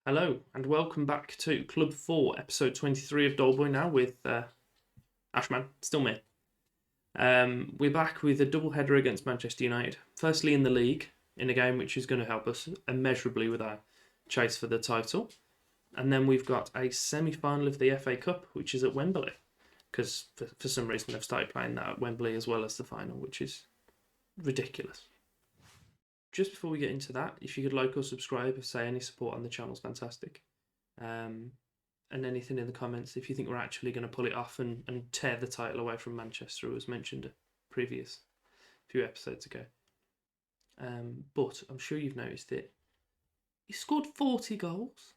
Hello and welcome back to Club 4, episode 23 of Doleboy now with Ashman, still me. We're back with a double header against Manchester United. Firstly in the league, in a game which is going to help us immeasurably with our chase for the title. And then we've got a semi-final of the FA Cup, which is at Wembley. Because for some reason they've started playing that at Wembley as well as the final, which is ridiculous. Just before we get into that, if you could like or subscribe or say any support on the channel is fantastic. And anything in the comments if you think we're actually going to pull it off and tear the title away from Manchester, as mentioned a previous few episodes ago. But I'm sure you've noticed it. He scored 40 goals.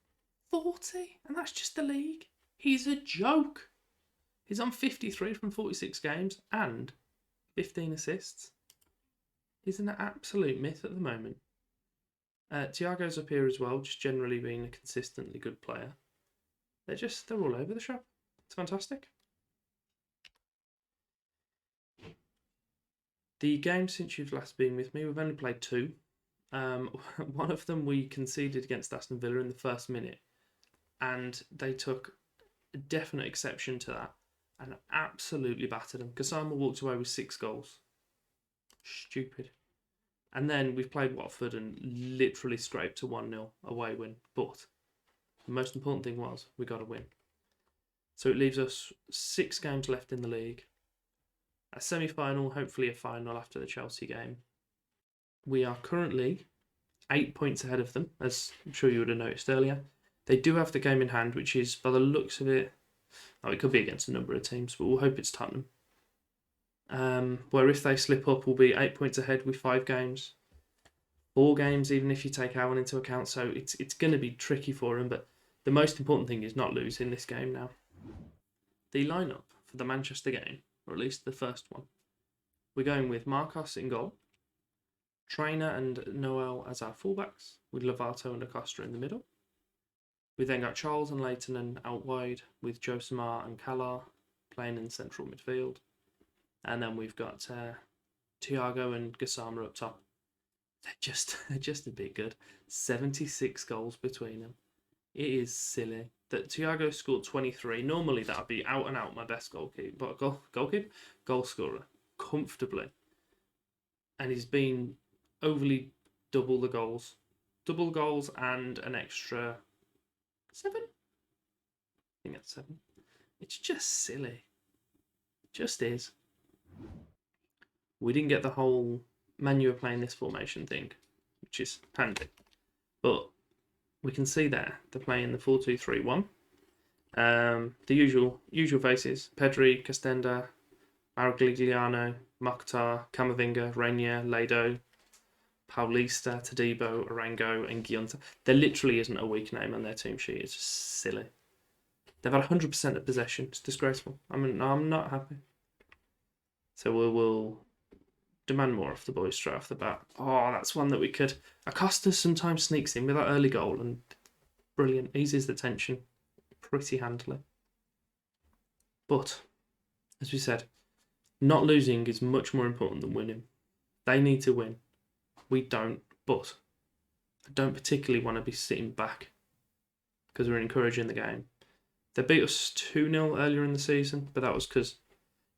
40? And that's just the league. He's a joke. He's on 53 from 46 games and 15 assists. He's an absolute myth at the moment. Thiago's up here as well, just generally being a consistently good player. They're all over the shop. It's fantastic. The games since you've last been with me, we've only played two. One of them we conceded against Aston Villa in the first minute, and they took a definite exception to that and absolutely battered them. Gassama walked away with 6 goals. Stupid. And then we've played Watford and literally scraped a 1-0 away win. But the most important thing was we got a win. So it leaves us 6 games left in the league. A semi-final, hopefully a final after the Chelsea game. We are currently 8 points ahead of them, as I'm sure you would have noticed earlier. They do have the game in hand, which is, by the looks of it, it could be against a number of teams, but we'll hope it's Tottenham. Where if they slip up, we'll be 8 points ahead with 5 games. 4 games, even if you take our one into account. So it's going to be tricky for them, but the most important thing is not losing this game now. The lineup for the Manchester game, or at least the first one, we're going with Marcos in goal, Trainer and Noel as our fullbacks, with Lovato and Acosta in the middle. We then got Charles and Leighton and out wide, with Josimar and Kalar playing in central midfield. And then we've got Thiago and Gassama up top. They're just a bit good. 76 goals between them. It is silly that Thiago scored 23. Normally that would be out and out my best goalkeeper, but goal scorer comfortably. And he's been overly double the goals and an extra 7. I think that's 7. It's just silly. It just is. We didn't get the whole Man U are playing this formation thing, which is handy. But we can see there they're playing the 4-2-3-1. The usual faces: Pedri, Castenda, Maragligliano, Mokhtar, Camavinga, Reinier, Lado, Paulista, Todibo, Arango, and Giunta. There literally isn't a weak name on their team sheet. It's just silly. They've had 100% of possession. It's disgraceful. I'm not happy. So we'll demand more off the boys straight off the bat. Oh, that's one that we could. Acosta sometimes sneaks in with that early goal and brilliant. Eases the tension pretty handily. But, as we said, not losing is much more important than winning. They need to win. We don't, but I don't particularly want to be sitting back because we're encouraging the game. They beat us 2-0 earlier in the season, but that was because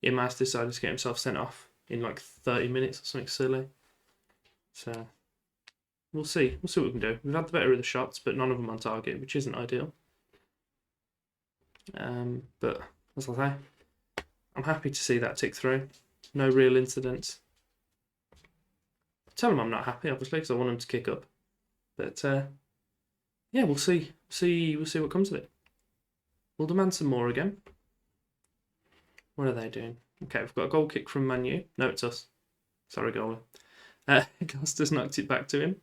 Imaz decided to get himself sent off in like 30 minutes or something silly. So we'll see. We'll see what we can do. We've had the better of the shots, but none of them on target, which isn't ideal. But as I say, I'm happy to see that tick through. No real incidents. Tell them I'm not happy, obviously, because I want them to kick up. But yeah, we'll see. We'll see what comes of it. We'll demand some more again. What are they doing? Okay, we've got a goal kick from Man U. No, it's us. Sorry, goalie. Costa's knocked it back to him.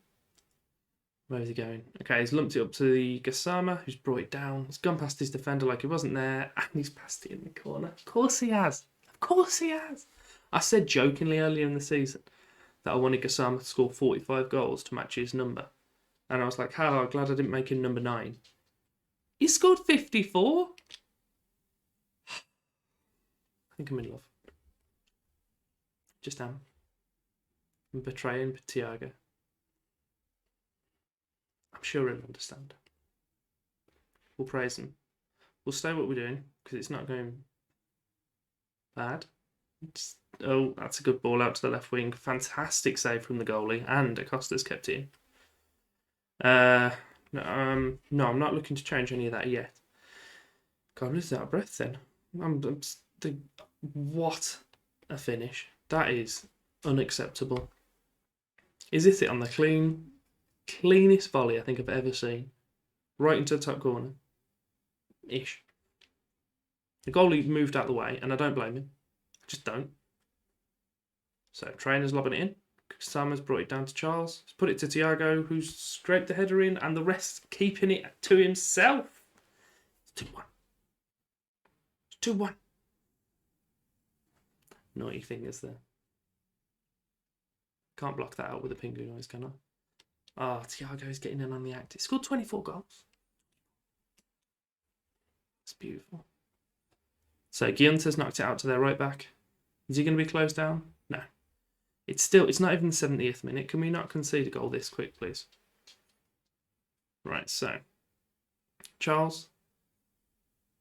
Where's he going? Okay, he's lumped it up to the Gassama, who's brought it down. He's gone past his defender like he wasn't there, and he's passed it in the corner. Of course he has. Of course he has. I said jokingly earlier in the season that I wanted Gassama to score 45 goals to match his number. And I was like, I'm glad I didn't make him number 9. He scored 54? I think I'm in love. Just am. I'm betraying Thiago. I'm sure he'll understand. We'll praise them. We'll stay what we're doing because it's not going bad. Oh, that's a good ball out to the left wing. Fantastic save from the goalie, and Acosta's kept it in. No, I'm not looking to change any of that yet. God, I'm losing out of breath then. What a finish. That is unacceptable. Is this it on the cleanest volley I think I've ever seen? Right into the top corner. Ish. The goalie moved out of the way, and I don't blame him. I just don't. So, Trainer's lobbing it in. Summers brought it down to Charles. He's put it to Thiago, who's scraped the header in, and the rest keeping it to himself. It's 2-1. It's 2-1. Naughty fingers there. Can't block that out with a pingu noise, can I? Oh, Thiago's getting in on the act. He scored 24 goals. That's beautiful. So Giunter's knocked it out to their right back. Is he going to be closed down? No. It's not even the 70th minute. Can we not concede a goal this quick, please? Right, so Charles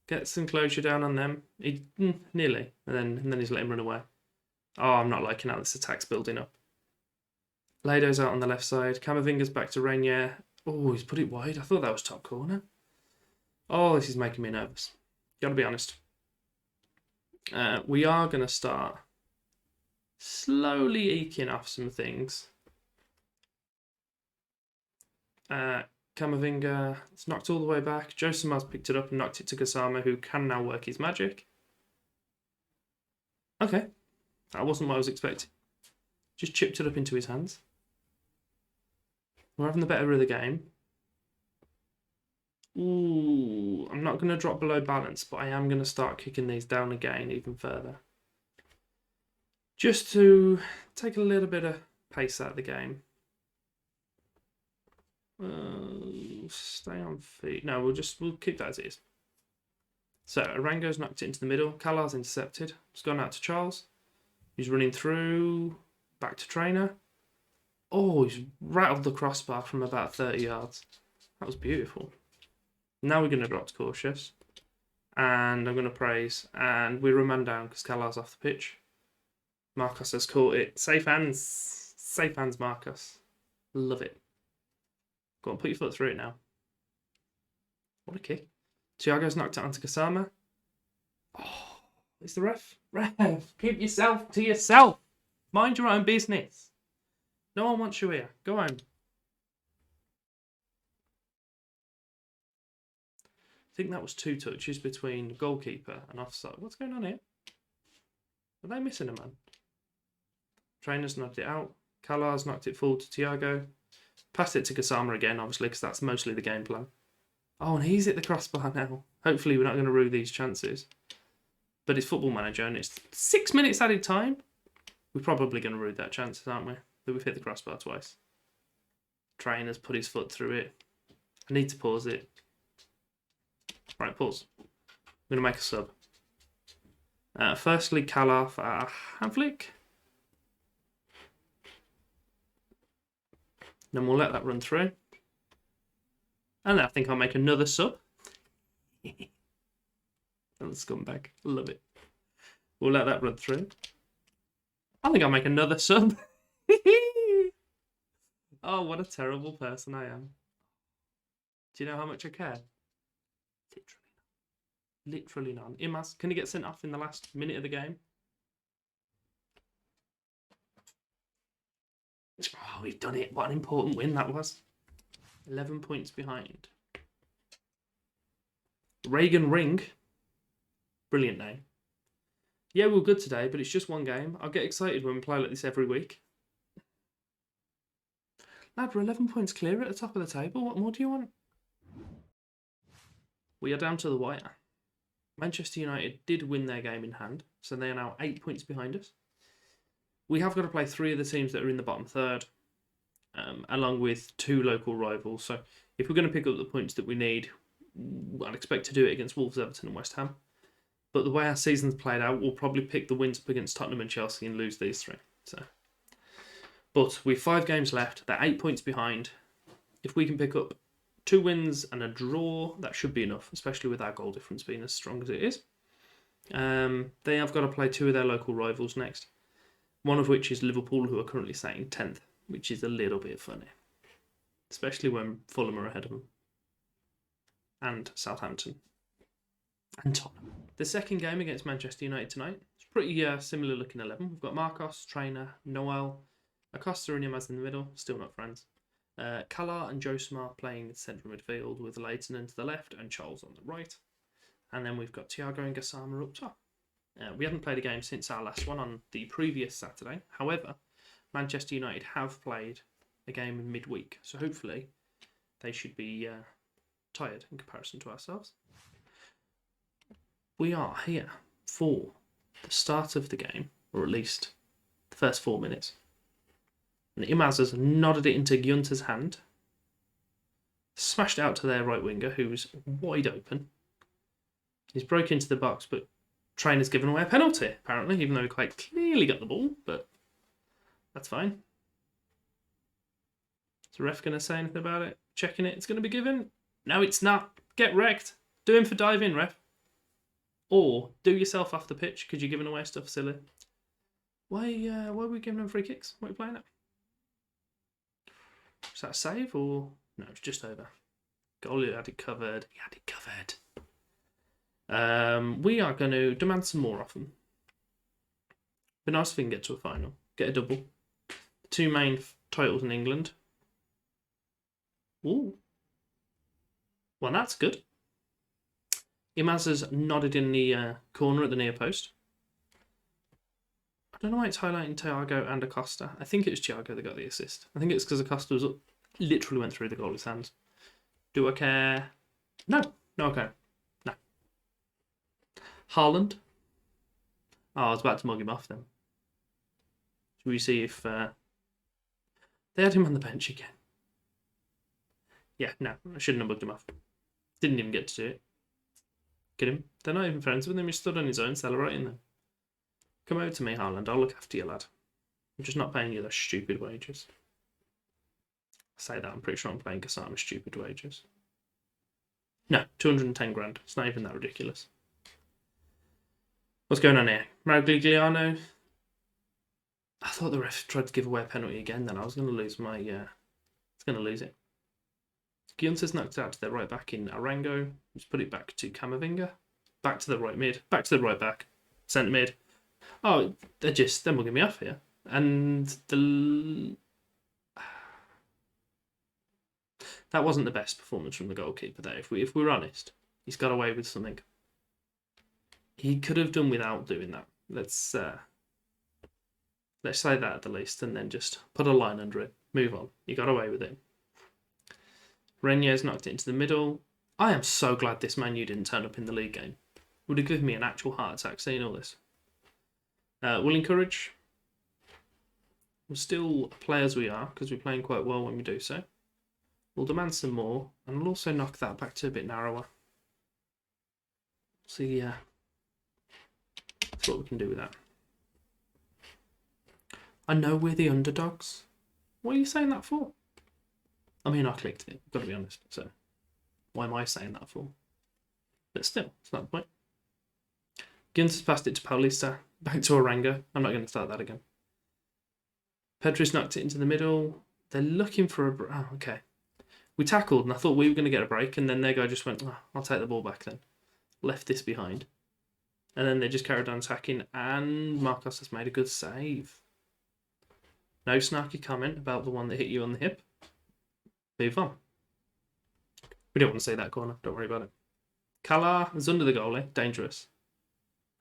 gets some closure down on them. Nearly. And then he's let him run away. Oh, I'm not liking how this attack's building up. Lado's out on the left side. Camavinga's back to Rainier. Oh, he's put it wide. I thought that was top corner. Oh, this is making me nervous. Gotta be honest. We are going to start slowly eking off some things. Camavinga, it's knocked all the way back. Josemar's picked it up and knocked it to Gassama, who can now work his magic. Okay. That wasn't what I was expecting. Just chipped it up into his hands. We're having the better of the game. Ooh, I'm not going to drop below balance, but I am going to start kicking these down again even further. Just to take a little bit of pace out of the game. Stay on feet. No, we'll keep that as it is. So Arango's knocked it into the middle. Kalar's intercepted. It's gone out to Charles. He's running through. Back to Trainer. Oh, he's rattled the crossbar from about 30 yards. That was beautiful. Now we're going to drop to cautious. And I'm going to praise. And we're a man down because Kalar's off the pitch. Marcos has caught it. Safe hands. Safe hands, Marcos. Love it. Go on, put your foot through it now. What a kick. Thiago's knocked it onto Gassama. Oh, it's the ref. Ref, keep yourself to yourself. Mind your own business. No one wants you here. Go home. I think that was 2 touches between goalkeeper and offside. What's going on here? Are they missing a man? Trainer's knocked it out. Kalar's knocked it full to Thiago. Passed it to Gassama again, obviously, because that's mostly the game plan. Oh, and he's at the crossbar now. Hopefully we're not going to rue these chances. But it's Football Manager, and it's 6 minutes added time. We're probably going to rue that chance, aren't we? That we've hit the crossbar twice. Trainer's put his foot through it. I need to pause it. Right, pause. I'm going to make a sub. Firstly, Kalar for Havlik. Then we'll let that run through. And then I think I'll make another sub. That's scumbag. Love it. We'll let that run through. I think I'll make another sub. Oh, what a terrible person I am. Do you know how much I care? Literally none. Imas, can he get sent off in the last minute of the game? Oh, we've done it. What an important win that was. 11 points behind. Reagan Ring. Brilliant name. Yeah, we were good today, but it's just one game. I'll get excited when we play like this every week. Lad, we're 11 points clear at the top of the table. What more do you want? We are down to the wire. Manchester United did win their game in hand, so they are now 8 points behind us. We have got to play 3 of the teams that are in the bottom third, along with 2 local rivals. So if we're going to pick up the points that we need, I'd expect to do it against Wolves, Everton and West Ham. But the way our season's played out, we'll probably pick the wins up against Tottenham and Chelsea and lose these 3. But with 5 games left, they're 8 points behind. If we can pick up 2 wins and a draw. That should be enough, especially with our goal difference being as strong as it is. They have got to play 2 of their local rivals next. One of which is Liverpool, who are currently sitting 10th, which is a little bit funny. Especially when Fulham are ahead of them. And Southampton. And Tottenham. The second game against Manchester United tonight. It's pretty similar looking 11. We've got Marcos, Trainer, Noel, Acosta and Yamaz in the middle. Still not friends. Kalar and Josemar playing central midfield with Leighton to the left and Charles on the right. And then we've got Thiago and Gassama up top. We haven't played a game since our last one on the previous Saturday. However, Manchester United have played a game in midweek. So hopefully they should be tired in comparison to ourselves. We are here for the start of the game, or at least the first 4 minutes. And Imaz has nodded it into Gunter's hand. Smashed it out to their right winger, who's wide open. He's broke into the box, but Trainer's given away a penalty, apparently, even though he quite clearly got the ball, but that's fine. Is the ref going to say anything about it? Checking it, it's going to be given? No, it's not. Get wrecked. Do him for diving, ref. Or do yourself off the pitch because you're giving away stuff silly. Why are we giving them free kicks? What are we playing at? Was that a save or... No, it's just over. Goalie had it covered. He had it covered. We are going to demand some more of them. Be nice if we can get to a final. Get a double. The 2 main titles in England. Ooh. Well, that's good. Imaz has nodded in the corner at the near post. I don't know why it's highlighting Thiago and Acosta. I think it was Thiago that got the assist. I think it's because Acosta was literally went through the goalie's hands. Do I care? No. No, okay. No. Haaland. Oh, I was about to mug him off then. Should we see if... they had him on the bench again. Yeah, no. I shouldn't have mugged him off. Didn't even get to do it. Get him. They're not even friends with him. He stood on his own celebrating them. Come over to me, Haaland. I'll look after you, lad. I'm just not paying you those stupid wages. I say that. I'm pretty sure I'm paying Gassama stupid wages. No, 210 grand. It's not even that ridiculous. What's going on here? Maragligliano. I thought the ref tried to give away a penalty again. Then I was going to lose my... I was going to lose it. Giunter's knocked it out to their right back in Arango. Just put it back to Camavinga. Back to the right mid. Back to the right back. Centre mid. Oh, they're mugging me off here. And that wasn't the best performance from the goalkeeper there. If we're honest, he's got away with something. He could have done without doing that. Let's say that at the least, and then just put a line under it. Move on. You got away with it. Renier's knocked it into the middle. I am so glad this Man U didn't turn up in the league game. Would have given me an actual heart attack seeing all this. We'll encourage. We'll still play as we are, because we're playing quite well when we do so. We'll demand some more, and we'll also knock that back to a bit narrower. See, that's what we can do with that. I know we're the underdogs. What are you saying that for? I mean, I clicked it, I've got to be honest, so why am I saying that for? But still, it's not the point. Ginter's passed it to Paulista, back to Arango. I'm not going to start that again. Pedro's knocked it into the middle. They're looking for a... Oh, okay. We tackled, and I thought we were going to get a break, and then their guy just went, oh, I'll take the ball back then. Left this behind. And then they just carried on attacking, and Marcos has made a good save. No snarky comment about the one that hit you on the hip. Move on. We don't want to see that corner. Don't worry about it. Kalar is under the goalie. Dangerous.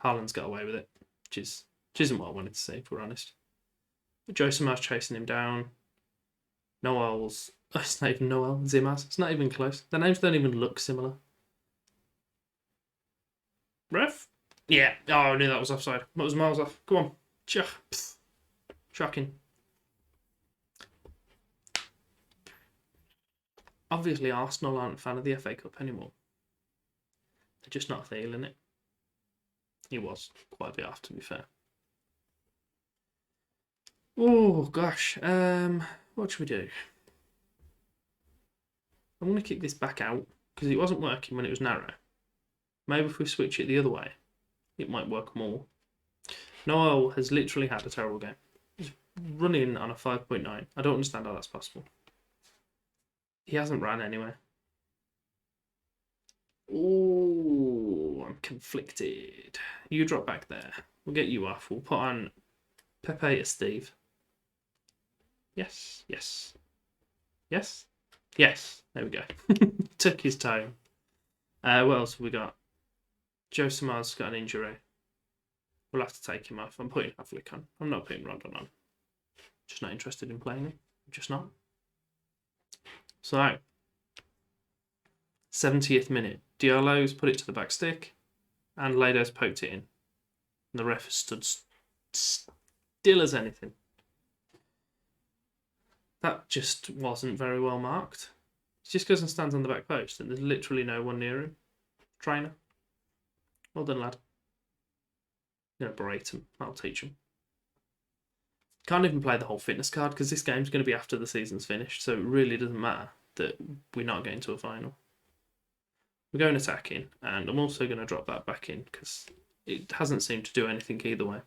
Haaland's got away with it, which isn't what I wanted to see, if we're honest. But Josemar's chasing him down. Noel's... Oh, it's not even Noel. Zimaz. It's not even close. Their names don't even look similar. Ref? Yeah. Oh, I knew that was offside. That was miles off. Go on. Shocking. Obviously, Arsenal aren't a fan of the FA Cup anymore. They're just not feeling it. He was quite a bit off, to be fair. Oh, gosh. What should we do? I'm going to kick this back out because it wasn't working when it was narrow. Maybe if we switch it the other way, it might work more. Noel has literally had a terrible game. He's running on a 5.9. I don't understand how that's possible. He hasn't ran anywhere. Oh, I'm conflicted. You drop back there. We'll get you off. We'll put on Pepe to Steve. Yes, yes. Yes? Yes. There we go. Took his time. What else have we got? Joe Samar's got an injury. We'll have to take him off. I'm putting Havlik on. I'm not putting Rondon on. Just not interested in playing him. Just not. So, 70th minute. Diallo's put it to the back stick, and Lado's poked it in. And the ref has stood still as anything. That just wasn't very well marked. It just goes and stands on the back post, and there's literally no one near him. Trainer. Well done, lad. I'm going to berate him. That'll teach him. Can't even play the whole fitness card because this game's going to be after the season's finished, so it really doesn't matter that we're not getting to a final. We're going attacking, and I'm also going to drop that back in because it hasn't seemed to do anything either way.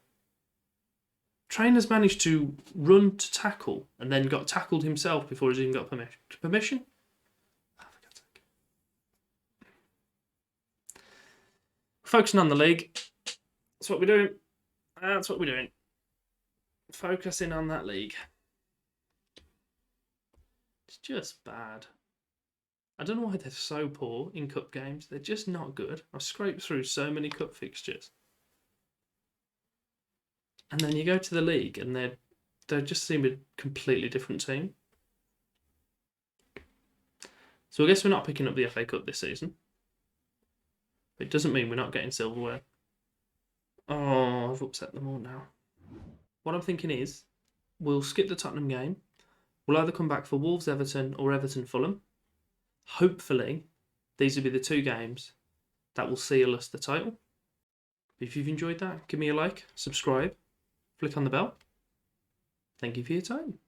Trainer's managed to run to tackle and then got tackled himself before he's even got permission? Oh, for God's sake. Focusing on the league. That's what we're doing. That's what we're doing. Focusing on that league. It's just bad. I don't know why they're so poor in cup games. They're just not good. I've scraped through so many cup fixtures. And then you go to the league and they just seem a completely different team. So I guess we're not picking up the FA Cup this season. But it doesn't mean we're not getting silverware. Oh, I've upset them all now. What I'm thinking is, we'll skip the Tottenham game. We'll either come back for Wolves Everton or Everton Fulham. Hopefully, these will be the two games that will seal us the title. If you've enjoyed that, give me a like, subscribe, flick on the bell. Thank you for your time.